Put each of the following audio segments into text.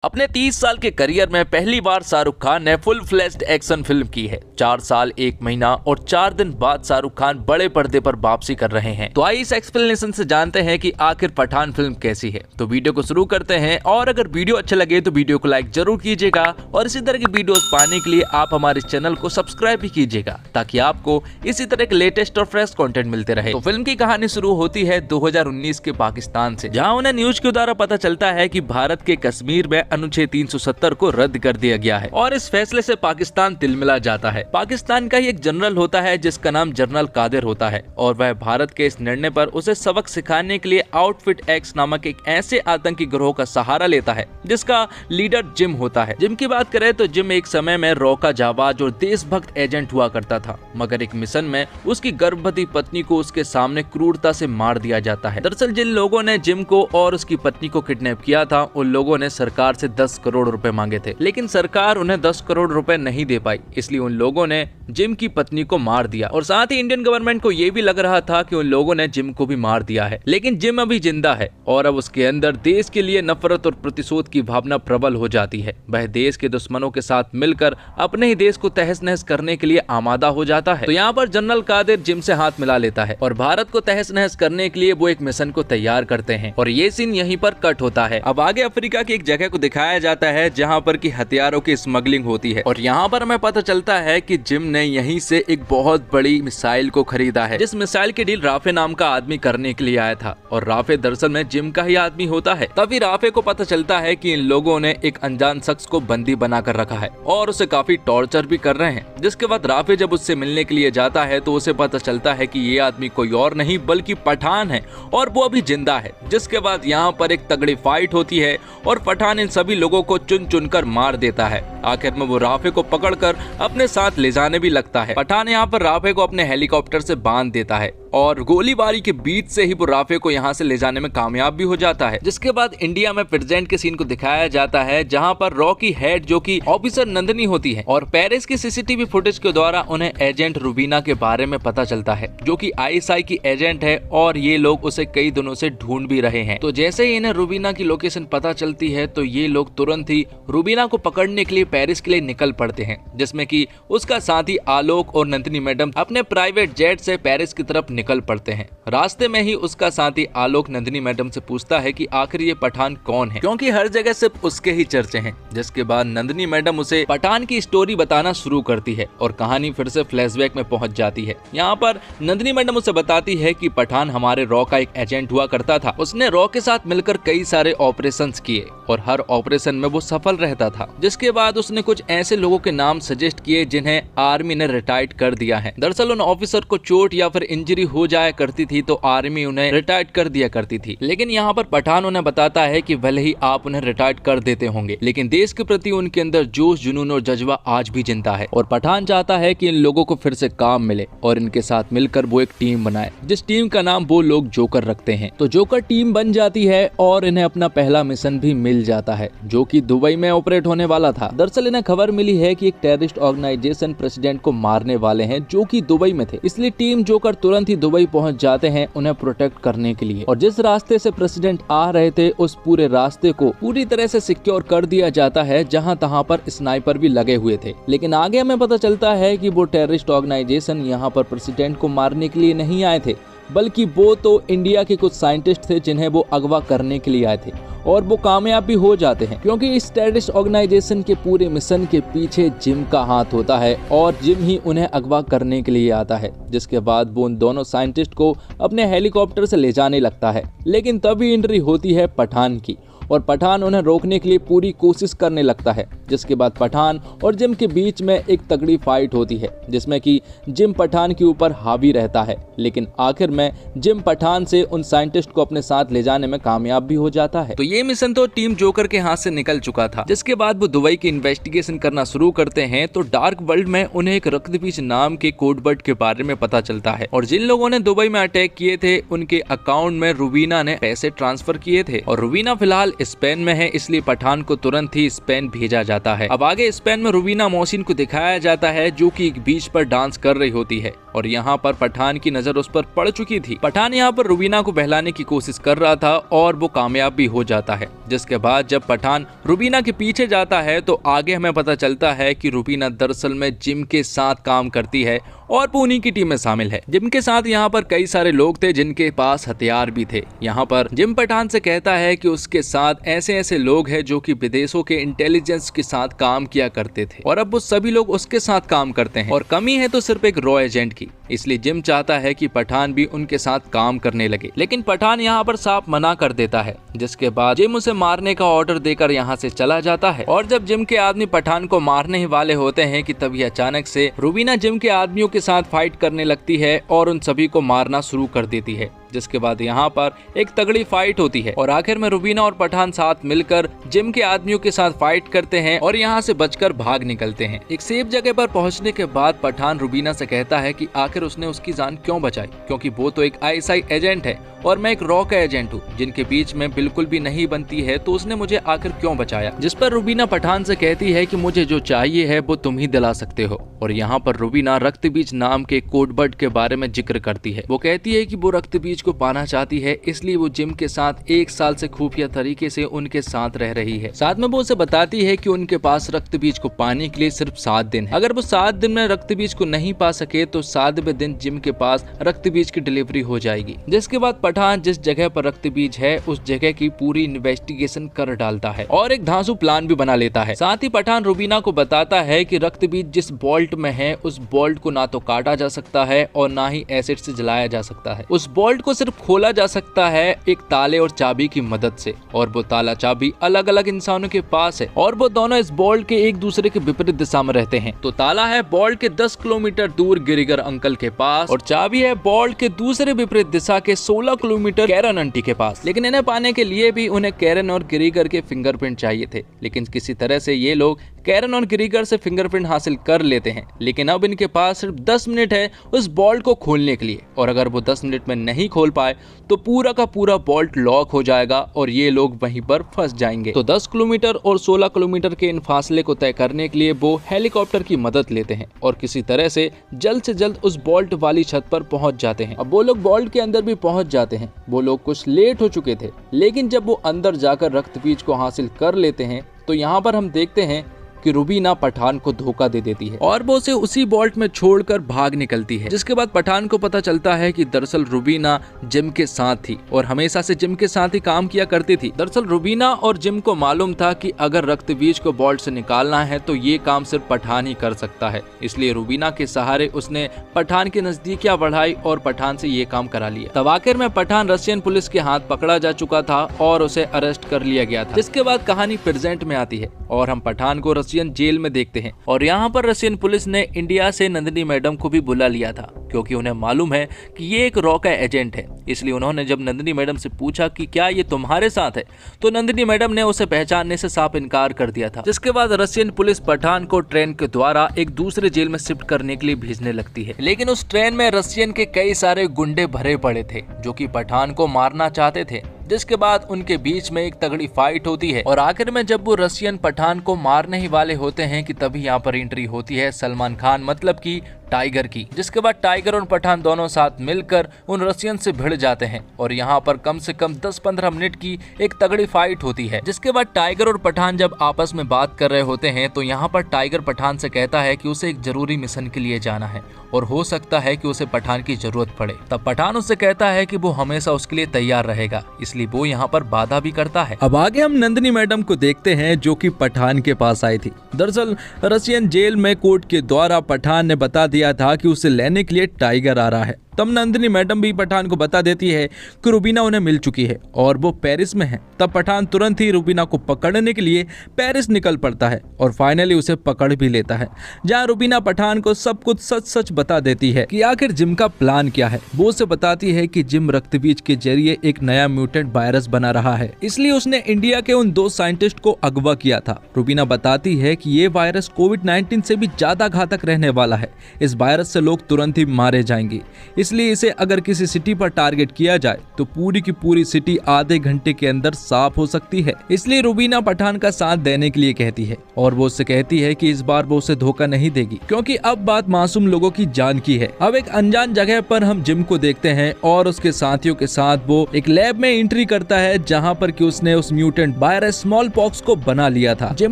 अपने 30 साल के करियर में पहली बार शाहरुख खान ने फुल फ्लेज्ड एक्शन फिल्म की है। 4 साल 1 महीना और 4 दिन बाद शाहरुख खान बड़े पर्दे पर वापसी कर रहे हैं। तो आइए इस एक्सप्लेनेशन से जानते हैं कि आखिर पठान फिल्म कैसी है। तो वीडियो को शुरू करते हैं और अगर वीडियो अच्छा लगे तो वीडियो को लाइक जरूर कीजिएगा और इसी तरह की वीडियोस पाने के लिए आप हमारे चैनल को सब्सक्राइब भी कीजिएगा ताकि आपको इसी तरह के लेटेस्ट और फ्रेश कंटेंट मिलते रहे। तो फिल्म की कहानी शुरू होती है 2019 के पाकिस्तान से, जहां उन्हें न्यूज के द्वारा पता चलता है कि भारत के कश्मीर में अनुच्छेद 370 को रद्द कर दिया गया है और इस फैसले से पाकिस्तान तिलमिला जाता है। पाकिस्तान का ही एक जनरल होता है जिसका नाम जनरल कादिर होता है और वह भारत के इस निर्णय पर उसे सबक सिखाने के लिए आउटफिट एक्स नामक एक ऐसे आतंकी गिरोह का सहारा लेता है जिसका लीडर जिम होता है। जिम की बात करें तो जिम एक समय में रॉ का जाबाज और देशभक्त एजेंट हुआ करता था, मगर एक मिशन में उसकी गर्भवती पत्नी को उसके सामने क्रूरता से मार दिया जाता है। दरअसल जिन लोगों ने जिम को और उसकी पत्नी को किडनैप किया था उन लोगों ने सरकार से 10 करोड़ रुपए मांगे थे, लेकिन सरकार उन्हें 10 करोड़ रुपए नहीं दे पाई, इसलिए उन लोगों ने जिम की पत्नी को मार दिया। और साथ ही इंडियन गवर्नमेंट को ये भी लग रहा था कि उन लोगों ने जिम को भी मार दिया है, लेकिन जिम अभी जिंदा है और अब उसके अंदर देश के लिए नफरत और प्रतिशोध की भावना प्रबल हो जाती है। वह देश के दुश्मनों के साथ मिलकर अपने ही देश को तहस नहस करने के लिए आमादा हो जाता है। तो यहाँ पर जनरल कादिर जिम से हाथ मिला लेता है और भारत को तहस नहस करने के लिए वो एक मिशन को तैयार करते हैं और ये सीन यहीं पर कट होता है। अब आगे अफ्रीका की एक जगह को दिखाया जाता है जहाँ पर की हथियारों की स्मगलिंग होती है और यहाँ पर हमें पता चलता है कि जिम ने यहीं से एक बहुत बड़ी मिसाइल को खरीदा है, जिस मिसाइल की डील राफे नाम का आदमी करने के लिए आया था और राफे दरअसल में जिम का ही आदमी होता है। तभी राफे को पता चलता है कि इन लोगों ने एक अनजान शख्स को बंदी बना कर रखा है और उसे काफी टॉर्चर भी कर रहे हैं। जिसके बाद राफे जब उससे मिलने के लिए जाता है तो उसे पता चलता है कि ये आदमी कोई और नहीं बल्कि पठान है और वो अभी जिंदा है। जिसके बाद यहाँ पर एक तगड़ी फाइट होती है और पठान इन सभी लोगों को चुन चुन कर मार देता है। आखिर में वो राफे को पकड़कर अपने साथ ले जाने भी लगता है। पठान यहाँ पर राफे को अपने हेलीकॉप्टर से बांध देता है और गोलीबारी के बीच से ही वो राफे को यहाँ से ले जाने में कामयाब भी हो जाता है। जिसके बाद इंडिया में प्रेजेंट के सीन को दिखाया जाता है जहाँ पर रॉ की हेड जो कि ऑफिसर नंदनी होती है और पेरिस की सीसीटीवी फुटेज के द्वारा उन्हें एजेंट रूबीना के बारे में पता चलता है जो कि आईएसआई की एजेंट है और ये लोग उसे कई दिनों से ढूंढ भी रहे हैं। तो जैसे ही इन्हें रूबीना की लोकेशन पता चलती है तो ये लोग तुरंत ही रूबीना को पकड़ने के लिए पेरिस के लिए निकल पड़ते हैं, जिसमें कि उसका साथी आलोक और नंदिनी मैडम अपने प्राइवेट जेट से पेरिस की तरफ निकल पड़ते हैं। रास्ते में ही उसका साथी आलोक नंदिनी मैडम से पूछता है कि आखिर ये पठान कौन है, क्योंकि हर जगह सिर्फ उसके ही चर्चे हैं। जिसके बाद नंदिनी मैडम उसे पठान की स्टोरी बताना शुरू करती है और कहानी फिर से फ्लैशबैक में पहुंच जाती है। यहाँ पर नंदिनी मैडम उसे बताती है कि पठान हमारे रॉ का एक एजेंट हुआ करता था। उसने रॉ के साथ मिलकर कई सारे ऑपरेशंस किए और हर ऑपरेशन में वो सफल रहता था। जिसके बाद उसने कुछ ऐसे लोगों के नाम सजेस्ट किए जिन्हें आर्मी ने रिटायर्ड कर दिया है। दरअसल उन ऑफिसर को चोट या फिर इंजरी हो जाया करती थी तो आर्मी उन्हें रिटायर्ड कर दिया करती थी, लेकिन यहाँ पर पठान उन्हें बताता है कि भले ही आप उन्हें रिटायर्ड कर देते होंगे लेकिन देश के प्रति उनके अंदर जोश जुनून और जज्बा आज भी जिंदा है और पठान चाहता है कि इन लोगों को फिर से काम मिले और इनके साथ मिलकर वो एक टीम बनाए, जिस टीम का नाम वो लोग जोकर रखते हैं। तो जोकर टीम बन जाती है और इन्हें अपना पहला मिशन भी मिल जाता है जो कि दुबई में ऑपरेट होने वाला था। दरअसल इन्हें खबर मिली है कि एक टेररिस्ट ऑर्गेनाइजेशन प्रेसिडेंट को मारने वाले हैं जो कि दुबई में थे, इसलिए टीम जोकर तुरंत ही दुबई पहुंच जाते हैं उन्हें प्रोटेक्ट करने के लिए। और जिस रास्ते से प्रेसिडेंट आ रहे थे उस पूरे रास्ते को पूरी तरह से सिक्योर कर दिया जाता है, जहां तहां पर स्नाइपर भी लगे हुए थे। लेकिन आगे हमें पता चलता है कि वो टेररिस्ट ऑर्गेनाइजेशन यहाँ पर प्रेसिडेंट को मारने के लिए नहीं आए थे, बल्कि वो तो इंडिया के कुछ साइंटिस्ट थे जिन्हें वो अगवा करने के लिए आए थे और वो कामयाब भी हो जाते हैं, क्योंकि इस टेररिस्ट ऑर्गेनाइजेशन के पूरे मिशन के पीछे जिम का हाथ होता है और जिम ही उन्हें अगवा करने के लिए आता है। जिसके बाद वो उन दोनों साइंटिस्ट को अपने हेलीकॉप्टर से ले जाने लगता है, लेकिन तभी एंट्री होती है पठान की और पठान उन्हें रोकने के लिए पूरी कोशिश करने लगता है। जिसके बाद पठान और जिम के बीच में एक तगड़ी फाइट होती है जिसमें कि जिम पठान के ऊपर हावी रहता है, लेकिन आखिर में जिम पठान से उन साइंटिस्ट को अपने साथ ले जाने में कामयाब भी हो जाता है। तो ये मिशन तो टीम जोकर के हाथ से निकल चुका था। जिसके बाद वो दुबई की इन्वेस्टिगेशन करना शुरू करते हैं तो डार्क वर्ल्ड में उन्हें एक रक्तबीज नाम के कोडवर्ड के बारे में पता चलता है और जिन लोगों ने दुबई में अटैक किए थे उनके अकाउंट में रूबीना ने पैसे ट्रांसफर किए थे और रूबीना फिलहाल स्पेन में है, इसलिए पठान को तुरंत ही स्पेन भेजा जाता है। अब आगे स्पेन में रुबीना मोहसिन को दिखाया जाता है जो कि एक बीच पर डांस कर रही होती है और यहाँ पर पठान की नजर उस पर पड़ चुकी थी। पठान यहाँ पर रुबीना को बहलाने की कोशिश कर रहा था और वो कामयाब भी हो जाता है। जिसके बाद जब पठान रुबीना के पीछे जाता है तो आगे हमें पता चलता है कि रुबीना दरअसल में जिम के साथ काम करती है और वो उन्हीं की टीम में शामिल है। जिम के साथ यहाँ पर कई सारे लोग थे जिनके पास हथियार भी थे। यहाँ पर जिम पठान से कहता है कि उसके साथ ऐसे ऐसे लोग हैं जो कि विदेशों के इंटेलिजेंस के साथ काम किया करते थे और अब वो सभी लोग उसके साथ काम करते हैं और कमी है तो सिर्फ एक रॉ एजेंट की। इसलिए जिम चाहता है कि पठान भी उनके साथ काम करने लगे, लेकिन पठान यहाँ पर साफ मना कर देता है। जिसके बाद जिम उसे मारने का ऑर्डर देकर यहाँ से चला जाता है और जब जिम के आदमी पठान को मारने ही वाले होते हैं कि तभी अचानक से रुबीना जिम के आदमियों के साथ फाइट करने लगती है और उन सभी को मारना शुरू कर देती है। जिसके बाद यहाँ पर एक तगड़ी फाइट होती है और आखिर में रुबीना और पठान साथ मिलकर जिम के आदमियों के साथ फाइट करते हैं और यहाँ से बचकर भाग निकलते हैं। एक सेफ जगह पर पहुँचने के बाद पठान रुबीना से कहता है कि आखिर उसने उसकी जान क्यों बचाई, क्योंकि वो तो एक आईएसआई एजेंट है और मैं एक रॉ का एजेंट हूँ जिनके बीच में बिल्कुल भी नहीं बनती है, तो उसने मुझे आखिर क्यों बचाया। जिस पर रुबीना पठान से कहती है कि मुझे जो चाहिए है वो तुम ही दिला सकते हो। और यहाँ पर रुबीना रक्तबीज नाम के कोडवर्ड के बारे में जिक्र करती है। वो कहती है कि वो रक्तबीज को पाना चाहती है, इसलिए वो जिम के साथ 1 साल से खुफिया तरीके से उनके साथ रह रही है। साथ में वो उसे बताती है कि उनके पास रक्तबीज को पाने के लिए सिर्फ 7 दिन है। अगर वो 7 दिन में रक्तबीज को नहीं पा सके तो 7वें दिन जिम के पास रक्तबीज की डिलीवरी हो जाएगी। जिसके बाद पठान जिस जगह पर रक्तबीज है उस जगह की पूरी इन्वेस्टिगेशन कर डालता है और एक धांसू प्लान भी बना लेता है। साथ ही पठान रुबीना को बताता है कि रक्तबीज जिस बोल्ट में है उस बोल्ट को ना तो काटा जा सकता है और ना ही एसिड से जलाया जा सकता है। उस बोल्ट को सिर्फ खोला जा सकता है एक ताले और चाबी की मदद से और वो ताला चाबी अलग अलग इंसानों के पास है और वो दोनों इस बोल्ट के एक दूसरे के विपरीत दिशा में रहते हैं। तो ताला है बोल्ट के 10 किलोमीटर दूर गिरिगर अंकल के पास और चाबी है बोल्ट के दूसरे विपरीत दिशा के 16 किलोमीटर कैरन आंटी के पास। लेकिन इन्हें पाने के लिए भी उन्हें कैरन और गिरिगर के फिंगरप्रिंट चाहिए थे, लेकिन किसी तरह से ये लोग कैरन और गिरिगर से फिंगरप्रिंट हासिल कर लेते हैं। लेकिन अब इनके पास सिर्फ 10 मिनट है उस बोल्ट को खोलने के लिए और अगर वो 10 मिनट में नहीं खोल पाए तो पूरा का पूरा बोल्ट लॉक हो जाएगा और ये लोग वहीं पर फंस जाएंगे। तो 10 किलोमीटर और 16 किलोमीटर के इन फासले को तय करने के लिए वो हेलीकॉप्टर की मदद लेते हैं और किसी तरह से जल्द उस बोल्ट वाली छत पर पहुंच जाते हैं। अब वो लोग बोल्ट के अंदर भी पहुंच जाते हैं। वो लोग कुछ लेट हो चुके थे, लेकिन जब वो अंदर जाकर रक्तबीज को हासिल कर लेते हैं तो यहाँ पर हम देखते हैं कि रुबीना पठान को धोखा दे देती है और वो उसे उसी बोल्ट में छोड़कर भाग निकलती है। जिसके बाद पठान को पता चलता है कि दरअसल रुबीना जिम के साथ थी और हमेशा से जिम के साथ ही काम किया करती थी। दरअसल रुबीना और जिम को मालूम था कि अगर रक्तबीज को बोल्ट से निकालना है तो ये काम सिर्फ पठान ही कर सकता है, इसलिए रुबीना के सहारे उसने पठान की नजदीकियां बढ़ाई और पठान से ये काम करा लिया। तब आखिर में पठान रशियन पुलिस के हाथ पकड़ा जा चुका था और उसे अरेस्ट कर लिया गया था। जिसके बाद कहानी प्रेजेंट में आती है और हम पठान को रशियन जेल में देखते हैं और यहाँ पर रशियन पुलिस ने इंडिया से नंदिनी मैडम को भी बुला लिया था क्योंकि उन्हें मालूम है कि ये एक रॉ का एजेंट है। इसलिए उन्होंने जब नंदिनी मैडम से पूछा कि क्या ये तुम्हारे साथ है तो नंदिनी मैडम ने उसे पहचानने से साफ इनकार कर दिया था। जिसके बाद रशियन पुलिस पठान को ट्रेन के द्वारा एक दूसरे जेल में शिफ्ट करने के लिए भेजने लगती है। लेकिन उस ट्रेन में रशियन के कई सारे गुंडे भरे पड़े थे जो कि पठान को मारना चाहते थे। जिसके बाद उनके बीच में एक तगड़ी फाइट होती है और आखिर में जब वो रशियन पठान को मारने ही वाले होते हैं कि तभी यहाँ पर एंट्री होती है सलमान खान मतलब कि टाइगर की। जिसके बाद टाइगर और पठान दोनों साथ मिलकर उन रशियन से भिड़ जाते हैं और यहाँ पर कम से कम 10-15 मिनट की एक तगड़ी फाइट होती है। जिसके बाद टाइगर और पठान जब आपस में बात कर रहे होते हैं तो यहाँ पर टाइगर पठान से कहता है कि उसे एक जरूरी मिशन के लिए जाना है और हो सकता है कि उसे पठान की जरूरत पड़े। तब पठान उससे कहता है कि वो हमेशा उसके लिए तैयार रहेगा, इसलिए वो यहाँ पर बाधा भी करता है। अब आगे हम नंदिनी मैडम को देखते हैं जो कि पठान के पास आई थी। दरअसल रशियन जेल में कोर्ट के द्वारा पठान ने बता दिया था कि उसे लेने के लिए टाइगर आ रहा है। तब नंदिनी मैडम भी पठान को बता देती है कि रुबीना उन्हें मिल चुकी है और वो पेरिस में है। तब पठान तुरंत ही रुबीना को पकड़ने के लिए पेरिस निकल पड़ता है और फाइनली उसे पकड़ भी लेता है, जहां रुबीना पठान को सब कुछ सच बता देती है कि आखिर जिम का प्लान क्या है। वो उसे बताती है कि जिम रक्तबीज के जरिए एक नया म्यूटेंट वायरस बना रहा है, इसलिए उसने इंडिया के उन 2 साइंटिस्ट को अगवा किया था। रुबीना बताती है कि ये वायरस कोविड-19 से भी ज्यादा घातक रहने वाला है। इस वायरस से लोग तुरंत ही मारे जाएंगे, इसलिए इसे अगर किसी सिटी पर टारगेट किया जाए तो पूरी की पूरी सिटी आधे घंटे के अंदर साफ हो सकती है। इसलिए रुबीना पठान का साथ देने के लिए कहती है और वो उससे कहती है कि इस बार वो उसे धोखा नहीं देगी, क्योंकि अब बात मासूम लोगों की जान की है। अब एक अनजान जगह पर हम जिम को देखते हैं और उसके साथियों के साथ वो एक लैब में एंट्री करता है, जहां पर कि उसने उस म्यूटेंट वायरस स्मॉल पॉक्स को बना लिया था। जिम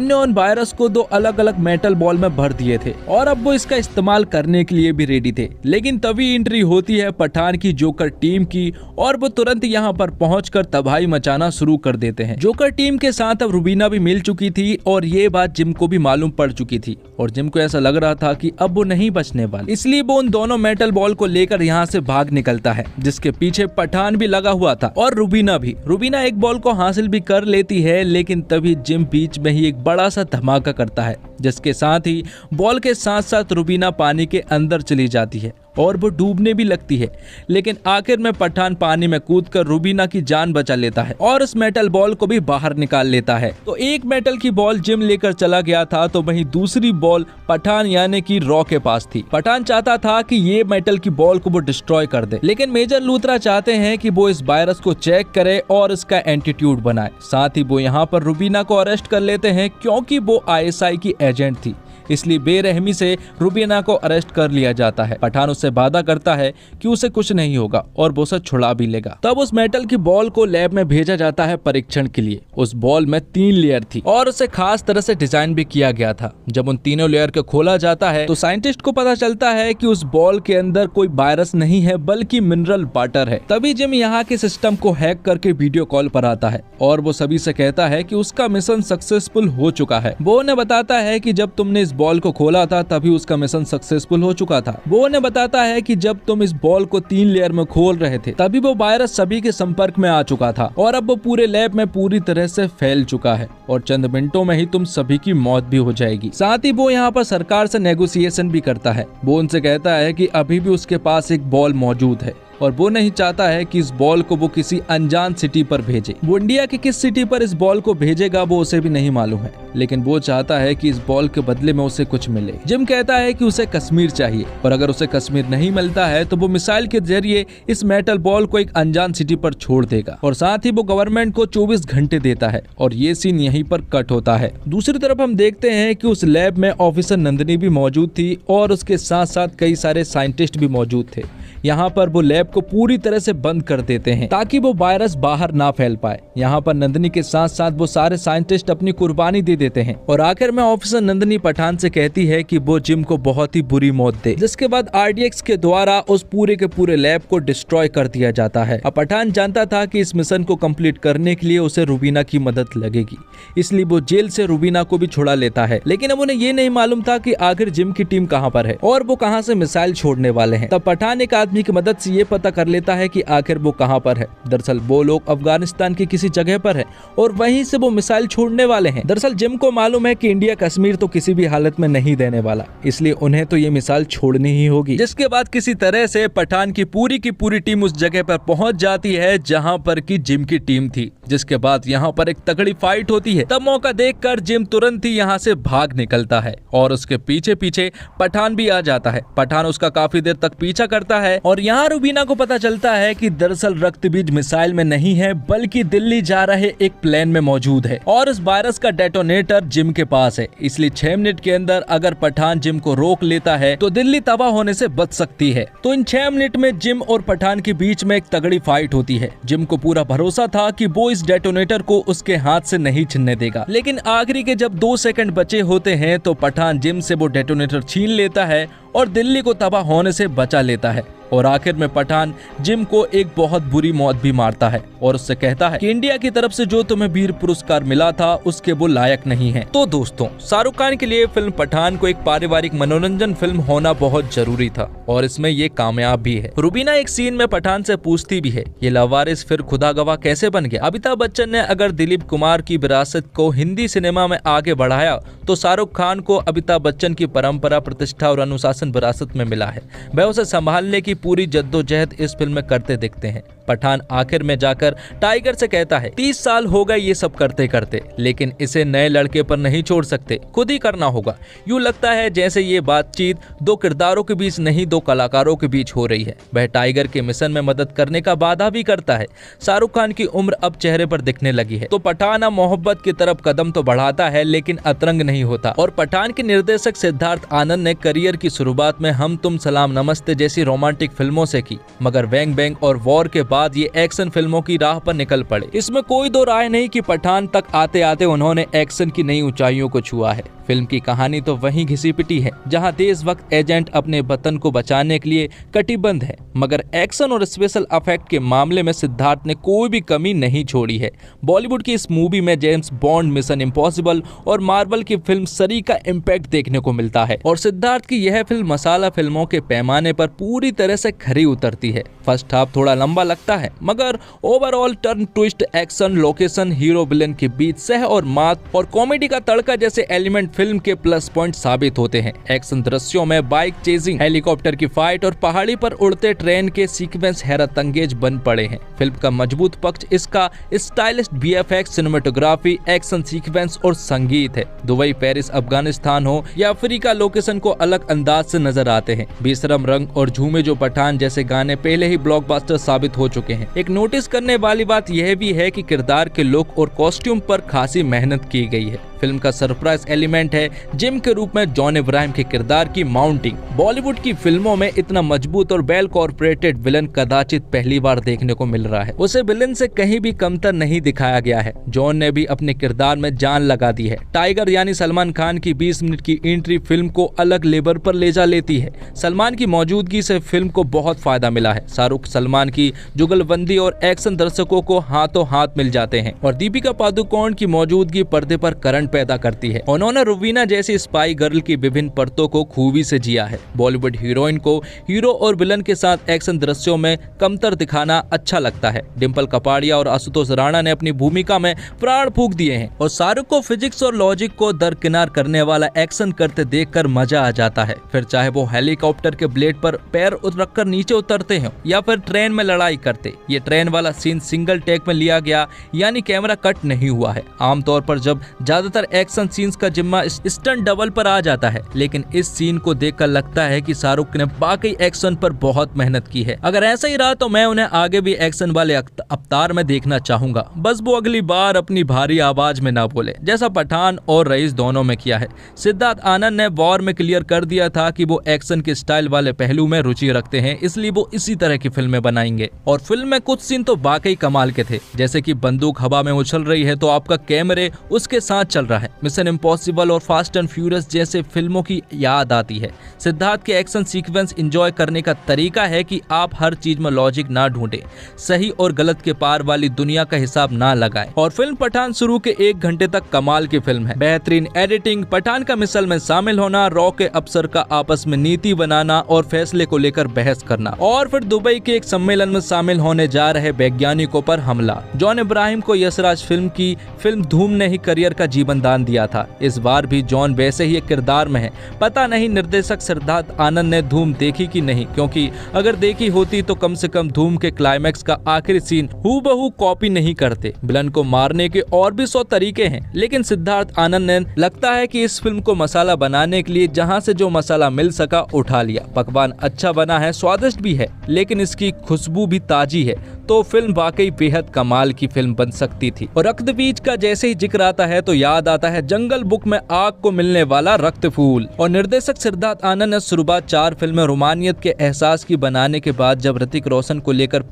ने उन वायरस को 2 अलग अलग मेटल बॉल में भर दिए थे और अब वो इसका इस्तेमाल करने के लिए भी रेडी थे। लेकिन तभी एंट्री होती है पठान की जोकर टीम की और वो तुरंत यहाँ पर पहुंचकर तबाही मचाना शुरू कर देते हैं। जोकर टीम के साथ अब रुबीना भी मिल चुकी थी और ये बात जिम को भी मालूम पड़ चुकी थी और जिम को ऐसा लग रहा था कि अब वो नहीं बचने वाली, इसलिए वो उन दोनों मेटल बॉल को लेकर यहाँ से भाग निकलता है, जिसके पीछे पठान भी लगा हुआ था और रुबीना भी। रुबीना एक बॉल को हासिल भी कर लेती है, लेकिन तभी जिम बीच में ही एक बड़ा सा धमाका करता है, जिसके साथ ही बॉल के साथ साथ रुबीना पानी के अंदर चली जाती है और वो डूबने भी लगती है। लेकिन आखिर में पठान पानी में कूदकर रुबीना की जान बचा लेता है और उस मेटल बॉल को भी बाहर निकाल लेता है। तो एक मेटल की बॉल जिम लेकर चला गया था, तो वहीं दूसरी बॉल पठान यानी कि रॉ के पास थी। पठान चाहता था कि ये मेटल की बॉल को वो डिस्ट्रॉय कर दे, लेकिन मेजर लूथरा चाहते हैं कि वो इस वायरस को चेक करे और इसका एंटीट्यूड बनाए। साथ ही वो यहाँ पर रुबीना को अरेस्ट कर लेते हैं, क्योंकि वो ISI की एजेंट थी, इसलिए बेरहमी से रुबीना को अरेस्ट कर लिया जाता है। पठान उससे वादा करता है कि उसे कुछ नहीं होगा और वो उसे छुड़ा भी लेगा। तब उस मेटल की बॉल को लैब में भेजा जाता है परीक्षण के लिए। उस बॉल में 3 लेयर थी और उसे खास तरह से डिजाइन भी किया गया था। जब उन तीनों लेयर को खोला जाता है तो साइंटिस्ट को पता चलता है कि उस बॉल के अंदर कोई वायरस नहीं है, बल्कि मिनरल वाटर है। तभी जिम यहाँ के सिस्टम को हैक करके वीडियो कॉल पर आता है और वो सभी से कहता है कि उसका मिशन सक्सेसफुल हो चुका है। वो उन्हें बताता है कि जब तुमने इस बॉल को खोला था तभी उसका मिशन सक्सेसफुल हो चुका था। वो उन्हें बताता है कि जब तुम इस बॉल को 3 लेयर में खोल रहे थे तभी वो वायरस सभी के संपर्क में आ चुका था और अब वो पूरे लैब में पूरी तरह से फैल चुका है और चंद मिनटों में ही तुम सभी की मौत भी हो जाएगी। साथ ही वो यहाँ पर सरकार से नेगोशिएशन भी करता है। वो उनसे कहता है कि अभी भी उसके पास एक बॉल मौजूद है और वो नहीं चाहता है कि इस बॉल को वो किसी अनजान सिटी पर भेजे। वो इंडिया की किस सिटी पर इस बॉल को भेजेगा वो उसे भी नहीं मालूम है, लेकिन वो चाहता है कि इस बॉल के बदले में उसे कुछ मिले। जिम कहता है कि उसे कश्मीर चाहिए और अगर उसे कश्मीर नहीं मिलता है तो वो मिसाइल के जरिए इस मेटल बॉल को एक अनजान सिटी पर छोड़ देगा और साथ ही वो गवर्नमेंट को 24 घंटे देता है और ये सीन यहीं पर कट होता है। दूसरी तरफ हम देखते हैं कि उस लैब में ऑफिसर नंदिनी भी मौजूद थी और उसके साथ साथ कई सारे साइंटिस्ट भी मौजूद थे। यहाँ पर वो लैब को पूरी तरह से बंद कर देते हैं ताकि वो वायरस बाहर ना फैल पाए। यहाँ पर नंदिनी के साथ साथ वो सारे साइंटिस्ट अपनी कुर्बानी दे देते हैं और आखिर में ऑफिसर नंदिनी पठान से कहती है कि वो जिम को बहुत ही बुरी मौत दे, जिसके बाद RDX के द्वारा उस पूरे के पूरे लैब को डिस्ट्रॉय कर दिया जाता है। अब पठान जानता था कि इस मिशन को कंप्लीट करने के लिए उसे रुबीना की मदद लगेगी, इसलिए वो जेल से रुबीना को भी छुड़ा लेता है। लेकिन अब उन्हें ये नहीं मालूम था कि आखिर जिम की टीम कहाँ पर है और वो कहाँ से मिसाइल छोड़ने वाले हैं। तब पठान एक आदमी की मदद से ये पता कर लेता है कि आखिर वो कहाँ पर है। दरअसल वो लोग अफगानिस्तान की किसी जगह पर है और वहीं से वो मिसाइल छोड़ने वाले हैं। दरअसल जिम को मालूम है कि इंडिया कश्मीर तो किसी भी हालत में नहीं देने वाला, इसलिए उन्हें तो ये मिसाइल छोड़नी ही होगी। जिसके बाद किसी तरह से पठान की पूरी टीम उस जगह पर पहुंच जाती है जहां पर की जिम की टीम थी। जिसके बाद यहाँ पर एक तगड़ी फाइट होती है। तब मौका देखकर जिम तुरंत ही यहाँ से भाग निकलता है और उसके पीछे पीछे पठान भी आ जाता है। पठान उसका काफी देर तक पीछा करता है और यहाँ रुबीना को पता चलता है कि दरअसल रक्तबीज मिसाइल में नहीं है, बल्कि दिल्ली जा रहे एक प्लेन में मौजूद है और इस वायरस का डेटोनेटर जिम के पास है। इसलिए 6 मिनट के अंदर अगर पठान जिम को रोक लेता है तो दिल्ली तबाह होने से बच सकती है। तो इन 6 मिनट में जिम और पठान के बीच में एक तगड़ी फाइट होती है। जिम को पूरा भरोसा था कि वो इस डेटोनेटर को उसके हाथ से नहीं छीनने देगा, लेकिन आखिरी के जब 2 सेकंड बचे होते हैं तो पठान जिम से वो डेटोनेटर छीन लेता है और दिल्ली को तबाह होने से बचा लेता है। और आखिर में पठान जिम को एक बहुत बुरी मौत भी मारता है और उससे कहता है कि इंडिया की तरफ से जो तुम्हें वीर पुरस्कार मिला था उसके वो लायक नहीं है। तो दोस्तों, शाहरुख खान के लिए फिल्म पठान को एक पारिवारिक मनोरंजन फिल्म होना बहुत जरूरी था और इसमें ये कामयाब भी है। रुबीना एक सीन में पठान से पूछती भी है, ये लावारिस फिर खुदा गवाह कैसे बन गया? अमिताभ बच्चन ने अगर दिलीप कुमार की विरासत को हिंदी सिनेमा में आगे बढ़ाया तो शाहरुख खान को अमिताभ बच्चन की परंपरा, प्रतिष्ठा और अनुशासन विरासत में मिला है। वह उसे संभालने की पूरी जद्दोजहद इस फिल्म में करते दिखते हैं। पठान आखिर में जाकर टाइगर से कहता है 30 साल हो गए ये सब करते करते, लेकिन इसे नए लड़के पर नहीं छोड़ सकते, खुद ही करना होगा। यूं लगता है जैसे ये बातचीत दो किरदारों के बीच नहीं, दो कलाकारों के बीच हो रही है। वह टाइगर के मिशन में मदद करने का वादा भी करता है। शाहरुख खान की उम्र अब चेहरे पर दिखने लगी है, तो पठान अब मोहब्बत की तरफ कदम तो बढ़ाता है, लेकिन अतरंग नहीं होता। और पठान के निर्देशक सिद्धार्थ आनंद ने करियर की शुरुआत में हम तुम सलाम नमस्ते जैसी रोमांटिक फिल्मों से की, मगर बैंग बैंग और वॉर के बाद ये एक्शन फिल्मों की राह पर निकल पड़े। इसमें कोई दो राय नहीं कि पठान तक आते आते उन्होंने एक्शन की नई ऊंचाइयों को छुआ है। फिल्म की कहानी तो वहीं घिसी पिटी है जहां देशभक्त एजेंट अपने वतन को बचाने के लिए कटिबद्ध है, मगर एक्शन और स्पेशल इफेक्ट के मामले में सिद्धार्थ ने कोई भी कमी नहीं छोड़ी है। बॉलीवुड की इस मूवी में जेम्स बॉन्ड, मिशन इम्पॉसिबल और मार्वल की फिल्म सरी का इम्पैक्ट देखने को मिलता है, और सिद्धार्थ की यह फिल्म मसाला फिल्मों के पैमाने पर पूरी तरह से खरी उतरती है। फर्स्ट हाफ थोड़ा लंबा लगता है, मगर overall turn, twist, action, location, hero villain के बीच सह और मात और कॉमेडी का तड़का जैसे एलिमेंट फिल्म के प्लस पॉइंट साबित होते हैं। एक्शन दृश्यों में बाइक चेजिंग, हेलीकॉप्टर की फाइट और पहाड़ी पर उड़ते ट्रेन के सीक्वेंस हैरत अंगेज बन पड़े हैं। फिल्म का मजबूत पक्ष इसका stylish VFX, cinematography, action sequence और संगीत है। दुबई, पेरिस, अफगानिस्तान हो या अफ्रीका, लोकेशन को अलग अंदाज से नजर आते हैं। बेशरम रंग और झूमे जो पठान जैसे गाने पहले ही ब्लॉकबस्टर साबित हो चुके हैं। एक नोटिस करने वाली बात यह भी है कि किरदार के लुक और कॉस्ट्यूम पर खासी मेहनत की गई है। फिल्म का सरप्राइज एलिमेंट है जिम के रूप में जॉन इब्राहिम के किरदार की माउंटिंग। बॉलीवुड की फिल्मों में इतना मजबूत और वेल कॉर्पोरेटेड विलन कदाचित पहली बार देखने को मिल रहा है। उसे विलन से कहीं भी कमतर नहीं दिखाया गया है। जॉन ने भी अपने किरदार में जान लगा दी है। टाइगर यानी सलमान खान की 20 मिनट की एंट्री फिल्म को अलग लेवल पर ले जा लेती है। सलमान की मौजूदगी से फिल्म को बहुत फायदा मिला है। शाहरुख, सलमान की जुगलबंदी और एक्शन दर्शकों को हाथों हाथ मिल जाते हैं, और दीपिका पादुकोण की मौजूदगी पर्दे पर करंट पैदा करती है। उन्होंने रुवीना जैसी स्पाई गर्ल की विभिन्न परतों को खूबी से जिया है। बॉलीवुड हीरोइन को हीरो और विलन के साथ एक्शन दृश्यों में कमतर दिखाना अच्छा लगता है। डिम्पल कपाड़िया और आशुतोष राणा ने अपनी भूमिका में प्राण फूंक दिए हैं, और शाहरुख को फिजिक्स और लॉजिक को दरकिनार करने वाला एक्शन करते देखकर मजा आ जाता है। फिर चाहे वो हेलीकॉप्टर के ब्लेड पर पैर रखकर नीचे उतरते हो या फिर ट्रेन में लड़ाई करते। ये ट्रेन वाला सीन सिंगल टेक में लिया गया, यानी कैमरा कट नहीं हुआ है। आमतौर पर जब ज्यादातर एक्शन सीन्स का जिम्मा स्टंट डबल पर आ जाता है, लेकिन इस सीन को देखकर लगता है कि शाहरुख ने बाकी एक्शन पर बहुत मेहनत की है। अगर ऐसा ही रहा तो मैं उन्हें आगे भी एक्शन वाले अवतार में देखना चाहूंगा, बस वो अगली बार अपनी भारी आवाज में ना बोले, जैसा पठान और रईस दोनों में किया है। सिद्धार्थ आनंद ने वॉर में क्लियर कर दिया था कि वो एक्शन के स्टाइल वाले पहलू में रुचि रखते हैं, इसलिए वो इसी तरह की फिल्में बनाएंगे। और फिल्म में कुछ सीन तो वाकई कमाल के थे, जैसे कि बंदूक हवा में उछल रही है तो आपका कैमरे उसके साथ चल रहा है। मिशन इम्पॉसिबल और फास्ट एंड फ्यूरियस जैसे फिल्मों की याद आती है। सिद्धार्थ के एक्शन सीक्वेंस एंजॉय करने का तरीका है कि आप हर चीज में लॉजिक ना ढूंढें, सही और गलत के पार वाली दुनिया का हिसाब ना लगाएं। और फिल्म पठान शुरू के 1 घंटे तक कमाल की फिल्म है। बेहतरीन एडिटिंग, पठान का मिसल में शामिल होना, रॉ के अफसर का आपस में नीति बनाना और फैसले को लेकर बहस करना, और फिर दुबई के एक सम्मेलन में शामिल होने जा रहे वैज्ञानिकों पर हमला। जॉन इब्राहिम को यशराज फिल्म धूम ने ही करियर का जीवन दान दिया था। इस बार भी जॉन वैसे ही एक किरदार में है। पता नहीं निर्देशक सिद्धार्थ आनंद ने धूम देखी कि नहीं, क्योंकि अगर देखी होती तो कम से कम धूम के क्लाइमैक्स का आखिरी सीन हूबहू कॉपी नहीं करते। विलन को मारने के और भी 100 तरीके हैं, लेकिन सिद्धार्थ आनंद ने लगता है कि इस फिल्म को मसाला बनाने के लिए जहां से जो मसाला मिल सका उठा लिया। पकवान अच्छा बना है, स्वादिष्ट भी है, लेकिन इसकी खुशबू भी ताजी है, तो फिल्म वाकई बेहद कमाल की फिल्म बन सकती थी। और रक्त बीज का जैसे ही जिक्र आता है तो याद आता है जंगल बुक में आग को मिलने वाला रक्त फूल। और निर्देशक सिद्धार्थ आनंद ने शुरुआत 4 फिल्में रोमानियत के एहसास की बनाने के बाद जब ऋतिक रोशन को लेकर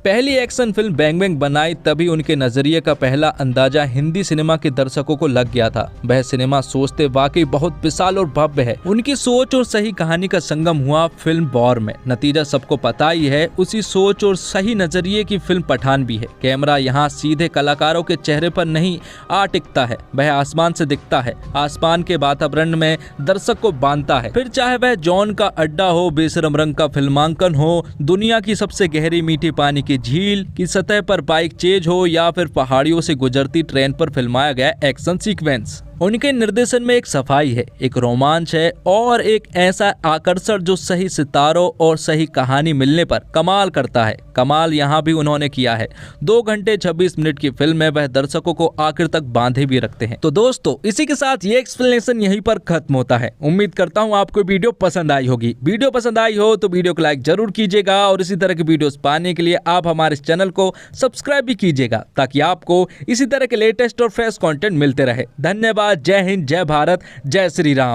पहली एक्शन फिल्म बैंग बैंग बनाई, तभी उनके नजरिए का पहला अंदाजा हिंदी सिनेमा के दर्शकों को लग गया था। वह सिनेमा सोचते वाकई बहुत विशाल और भव्य है। उनकी सोच और सही कहानी का संगम हुआ फिल्म वॉर में। नतीजा सबको पता ही है। उसी सोच और सही नजरिए की फिल्म पठान भी है। कैमरा यहाँ सीधे कलाकारों के चेहरे पर नहीं आ टिकता है, वह आसमान से दिखता है। आसमान के वातावरण में दर्शक को बांधता है, फिर चाहे वह जॉन का अड्डा हो, बेशरम रंग का फिल्मांकन हो, दुनिया की सबसे गहरी मीठी पानी की झील की सतह पर बाइक चेज हो, या फिर पहाड़ियों से गुजरती ट्रेन पर फिल्माया गया एक्शन सीक्वेंस। उनके निर्देशन में एक सफाई है, एक रोमांच है और एक ऐसा आकर्षण जो सही सितारों और सही कहानी मिलने पर कमाल करता है। कमाल यहाँ भी उन्होंने किया है। 2 घंटे 26 मिनट की फिल्म है, वह दर्शकों को आखिर तक बांधे भी रखते हैं। तो दोस्तों इसी के साथ ये एक्सप्लेनेशन यहीं पर खत्म होता है। उम्मीद करता हूँ आपको वीडियो पसंद आई होगी। वीडियो पसंद आई हो तो वीडियो को लाइक जरूर कीजिएगा और इसी तरह की वीडियोस पाने के लिए आप हमारे इस चैनल को सब्सक्राइब भी कीजिएगा, ताकि आपको इसी तरह के लेटेस्ट और फ्रेश कंटेंट मिलते रहे। धन्यवाद। जय हिंद, जय भारत, जय श्री राम।